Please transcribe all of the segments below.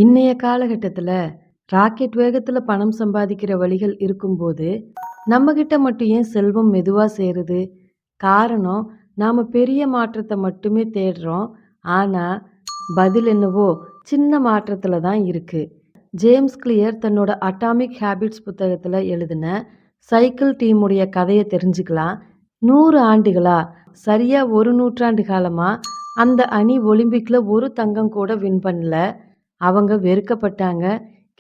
இன்னைய காலகட்டத்துல ராக்கெட் வேகத்துல பணம் சம்பாதிக்கிற வழிகள் இருக்கும்போது, நம்ம கிட்ட மட்டும் ஏன் செல்வம் மெதுவா சேருது? காரணம், நாம பெரிய மாற்றத்த மட்டுமே தேடுறோம். ஆனா, பதில் என்னவோ சின்ன மாற்றத்துல தான் இருக்கு. ஜேம்ஸ் கிளியர் தன்னோட அட்டாமிக் ஹேபிட்ஸ் புத்தகத்துல எழுதின சைக்கிள் டீமுடைய கதைய தெரிஞ்சுக்கலாம். 100 ஆண்டுகளா, சரியா ஒரு நூற்றாண்டு காலமா அந்த அணி ஒலிம்பிக்ல ஒரு தங்கம் கூட வின் பண்ணல. அவங்க வெறுக்கப்பட்டாங்க,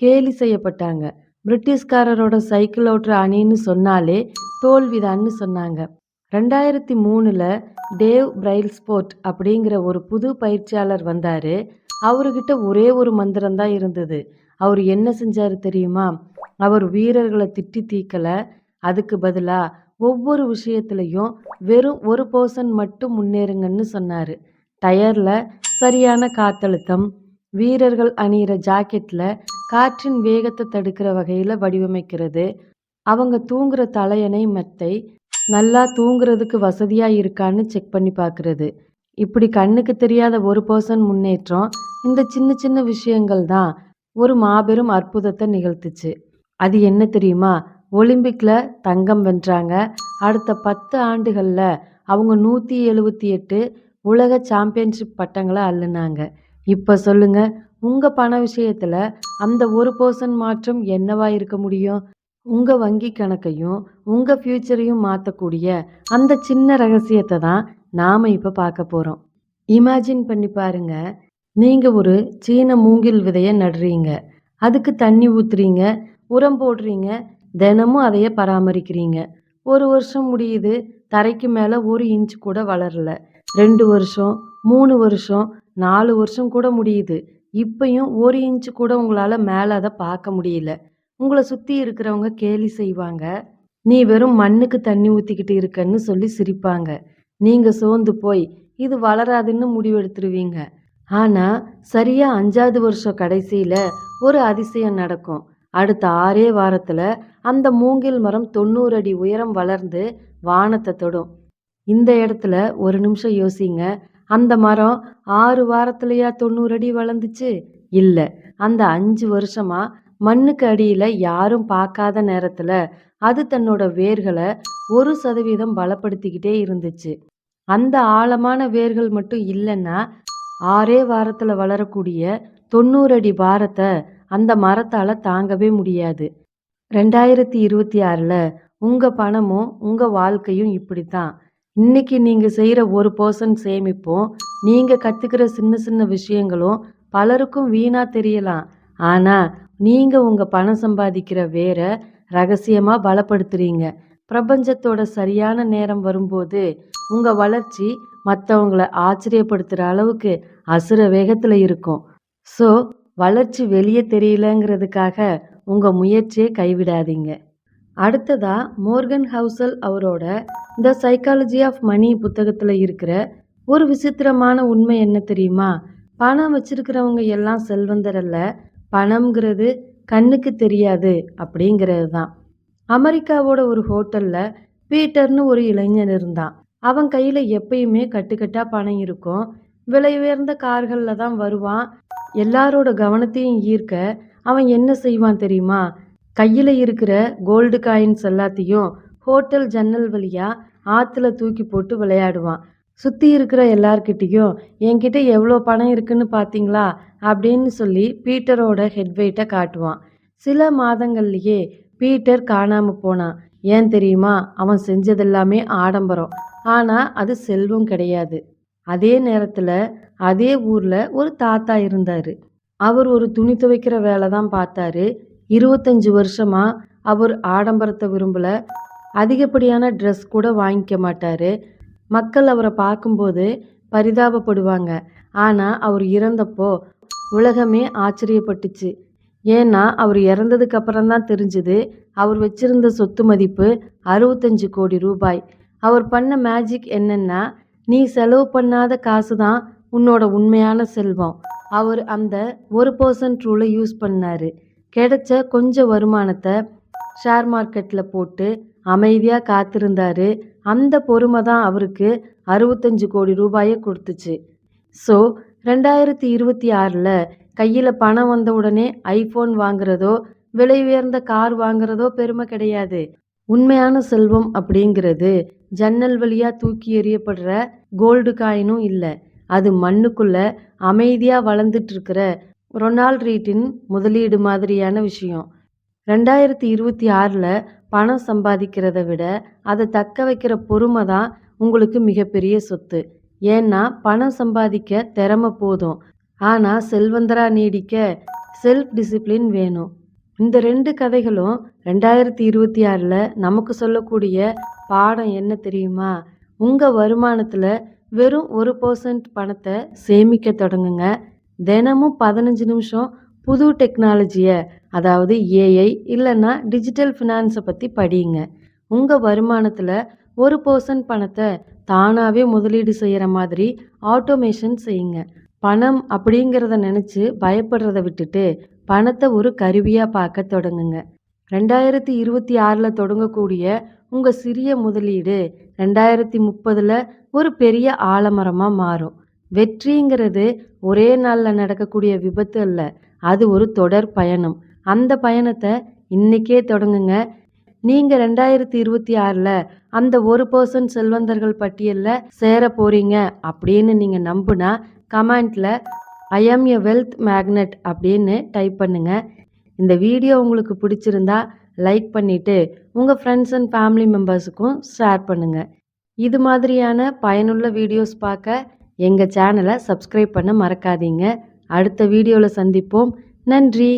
கேலி செய்யப்பட்டாங்க. பிரிட்டிஷ்காரரோட சைக்கிள் ஓட்டுற அணின்னு சொன்னாலே தோல்விதான்னு சொன்னாங்க. 2003ல டேவ் பிரைல்ஸ்போர்ட் அப்படிங்கிற ஒரு புது பயிற்சியாளர் வந்தாரு. அவர்கிட்ட ஒரே ஒரு மந்திரம் தான் இருந்தது. அவர் என்ன செஞ்சாரு தெரியுமா? அவர் வீரர்களை திட்டி தீர்க்கல. அதுக்கு பதிலா ஒவ்வொரு விஷயத்திலையும் வெறும் 1% மட்டும் முன்னேறுங்கன்னு சொன்னாரு. டயர்ல சரியான காத்தழுத்தம், வீரர்கள் அணியிற ஜாக்கெட்ல காற்றின் வேகத்தை தடுக்கிற வகையில வடிவமைக்கிறது, அவங்க தூங்குற தலையணை மெத்தை நல்லா தூங்குறதுக்கு வசதியா இருக்கான்னு செக் பண்ணி பார்க்கறது. இப்படி கண்ணுக்கு தெரியாத 1% முன்னேற்றம், இந்த சின்ன சின்ன விஷயங்கள் தான் ஒரு மாபெரும் அற்புதத்தை நிகழ்த்துச்சு. அது என்ன தெரியுமா? ஒலிம்பிக்ல தங்கம் வென்றாங்க. அடுத்த 10 ஆண்டுகள்ல அவங்க 178 உலக சாம்பியன்ஷிப் பட்டங்களை அள்ளுனாங்க. இப்ப சொல்லுங்க, உங்க பண விஷயத்துல அந்த 1% மாற்றம் என்னவா இருக்க முடியும்? உங்க வங்கி கணக்கையும் உங்க ஃபியூச்சரையும் மாத்தக்கூடிய அந்த சின்ன ரகசியத்தை தான் நாம இப்ப பார்க்க போறோம். இமேஜின் பண்ணி பாருங்க, நீங்க ஒரு சீன மூங்கில் விதைய நடுறீங்க. அதுக்கு தண்ணி ஊத்துறீங்க, உரம் போடுறீங்க, தினமும் அதைய பராமரிக்கிறீங்க. 1 வருஷம் முடியுது, தரைக்கு மேல 1 இன்ச் கூட வளரல. 2 வருஷம், 3 வருஷம், 4 வருஷம் கூட முடியுது. இப்பயும் 1 இன்ச் கூட உங்களால மேல அத பார்க்க முடியல. உங்கள சுத்தி இருக்கிறவங்க கேலி செய்வாங்க. நீ வெறும் மண்ணுக்கு தண்ணி ஊத்திக்கிட்டு இருக்கன்னு சொல்லி சிரிப்பாங்க. நீங்க சோர்ந்து போய் இது வளராதுன்னு முடிவெடுத்துருவீங்க. ஆனா, சரியா 5வது வருஷம் கடைசியில ஒரு அதிசயம் நடக்கும். அடுத்த 6 வாரத்துல அந்த மூங்கில் மரம் 90 அடி உயரம் வளர்ந்து வானத்தை தொடும். இந்த இடத்துல ஒரு நிமிஷம் யோசிங்க. அந்த மரம் 6 வாரத்திலயா 90 அடி வளர்ந்துச்சு? இல்ல. அந்த 5 வருஷமா மண்ணுக்கு அடியில யாரும் பார்க்காத நேரத்துல அது தன்னோட வேர்களை 1% பலப்படுத்திக்கிட்டே இருந்துச்சு. அந்த ஆழமான வேர்கள் மட்டும் இல்லைன்னா 6 வாரத்துல வளரக்கூடிய 90 அடி பாரத்தை அந்த மரத்தால தாங்கவே முடியாது. 2026ல உங்க பணமும் உங்க வாழ்க்கையும் இப்படித்தான். இன்னைக்கு நீங்க செய்யற 1% சேமிப்பும், நீங்க கத்துக்கிற சின்ன சின்ன விஷயங்களும் பலருக்கும் வீணா தெரியலாம். ஆனா, நீங்க உங்க பணம் சம்பாதிக்கிற வேற ரகசியமா பலப்படுத்துறீங்க. பிரபஞ்சத்தோட சரியான நேரம் வரும்போது உங்க வளர்ச்சி மற்றவங்கள ஆச்சரியப்படுத்துற அளவுக்கு அசுர வேகத்துல இருக்கும். ஸோ, வளர்ச்சி வெளியே தெரியலங்கிறதுக்காக உங்க முயற்சியை கைவிடாதீங்க. அடுத்ததா மோர்கன் ஹவுசல் அவரோட த சைக்காலஜி ஆஃப் மணி புத்தகத்துல இருக்கிற ஒரு விசித்திரமான உண்மை என்ன தெரியுமா? பணம் வச்சிருக்கிறவங்க எல்லாம் செல்வந்தர் அல்ல. பணம்ங்கிறது கண்ணுக்கு தெரியாது அப்படிங்கிறது தான். அமெரிக்காவோட ஒரு ஹோட்டல்ல பீட்டர்னு ஒரு இளைஞன் இருந்தான். அவன் கையில எப்பயுமே கட்டுக்கட்டா பணம் இருக்கும். விலை உயர்ந்த கார்கள்ல தான் வருவான். எல்லாரோட கவனத்தையும் ஈர்க்க அவன் என்ன செய்வான் தெரியுமா? கையில இருக்கிற கோல்டு காயின்ஸ் எல்லாத்தையும் ஹோட்டல் ஜன்னல் வழியா ஆத்துல தூக்கி போட்டு விளையாடுவான். சுத்தி இருக்கிற எல்லார்கிட்டயும் என்கிட்ட எவ்வளோ பணம் இருக்குன்னு பாத்தீங்களா அப்படின்னு சொல்லி பீட்டரோட ஹெட் வெயிட்டை காட்டுவான். சில மாதங்கள்லயே பீட்டர் காணாம போனான். ஏன் தெரியுமா? அவன் செஞ்சதெல்லாமே ஆடம்பரம். ஆனா அது செல்வம் கிடையாது. அதே நேரத்துல அதே ஊர்ல ஒரு தாத்தா இருந்தாரு. அவர் ஒரு துணி துவைக்கிற வேலை தான் பார்த்தாரு. 25 வருஷமா அவர் ஆடம்பரத்தை விரும்பல. அதிகப்படியான ட்ரெஸ் கூட வாங்கிக்க மாட்டாரு. மக்கள் அவரை பார்க்கும்போது பரிதாபப்படுவாங்க. ஆனா அவர் இறந்தப்போ உலகமே ஆச்சரியப்பட்டுச்சு. ஏன்னா அவர் இறந்ததுக்கு அப்புறம் தான் தெரிஞ்சது அவர் வச்சிருந்த சொத்து மதிப்பு 65 கோடி ரூபாய். அவர் பண்ண மேஜிக் என்னன்னா, நீ செலவு பண்ணாத காசு தான் உன்னோட உண்மையான செல்வம். அவர் அந்த 1% ரூலை யூஸ் பண்ணாரு. கிடைச்ச கொஞ்சம் வருமானத்தை ஷேர் மார்க்கெட்ல போட்டு அமைதியா காத்திருந்தாரு. அந்த பொறுமை தான் அவருக்கு 65 கோடி ரூபாயை கொடுத்துச்சு. ஸோ 2026ல கையில பணம் வந்த உடனே ஐஃபோன் வாங்குறதோ, விலை உயர்ந்த கார் வாங்குறதோ பெருமை கிடையாது. உண்மையான செல்வம் அப்படிங்கிறது ஜன்னல் வழியா தூக்கி எறியப்படுற கோல்டு காயினும் இல்ல. அது மண்ணுக்குள்ள அமைதியா வளர்ந்துட்டு இருக்கிற ரொனால்ட் ரீட்டின் முதலீடு மாதிரியான விஷயம். 2026ல பணம் சம்பாதிக்கிறத விட அதை தக்க வைக்கிற பொறுமை தான் உங்களுக்கு மிகப்பெரிய சொத்து. ஏன்னா பணம் சம்பாதிக்க திறமை போதும். ஆனா செல்வந்தரா நீடிக்க செல்ஃப் டிசிப்ளின் வேணும். இந்த 2 கதைகளும் 2026ல நமக்கு சொல்லக்கூடிய பாடம் என்ன தெரியுமா? உங்க வருமானத்துல வெறும் 1% பணத்தை சேமிக்க தொடங்குங்க. தினமும் 15 நிமிஷம் புது டெக்னாலஜியை, அதாவது ஏஐ இல்லைன்னா டிஜிட்டல் ஃபினான்ஸை பற்றி படியுங்க. உங்கள் வருமானத்தில் 1% பணத்தை தானாகவே முதலீடு செய்கிற மாதிரி ஆட்டோமேஷன் செய்யுங்க. பணம் அப்படிங்கிறத நினச்சி பயப்படுறத விட்டுட்டு பணத்தை ஒரு கருவியாக பார்க்க தொடங்குங்க. 2026ல் தொடங்கக்கூடிய உங்கள் சிறிய முதலீடு 2030ல் ஒரு பெரிய ஆலமரமாக மாறும். வெற்றிங்கிறது ஒரே நாளில் நடக்கக்கூடிய விபத்து அல்ல, அது ஒரு தொடர் பயணம். அந்த பயணத்தை இன்னைக்கே தொடங்குங்க. நீங்கள் 2026ல் அந்த 1% செல்வந்தர்கள் பட்டியலில் சேர போறீங்க அப்படின்னு நீங்கள் நம்புனா கமெண்ட்டில் ஐ ஆம் எ வெல்த் மேக்னெட் அப்படின்னு டைப் பண்ணுங்க. இந்த வீடியோ உங்களுக்கு பிடிச்சிருந்தா லைக் பண்ணிவிட்டு உங்கள் ஃப்ரெண்ட்ஸ் அண்ட் ஃபேமிலி மெம்பர்ஸுக்கும் ஷேர் பண்ணுங்கள். இது மாதிரியான பயனுள்ள வீடியோஸ் பார்க்க எங்கள் சேனலை சப்ஸ்கிரைப் பண்ண மறக்காதீங்க. அடுத்த வீடியோவில் சந்திப்போம். நன்றி.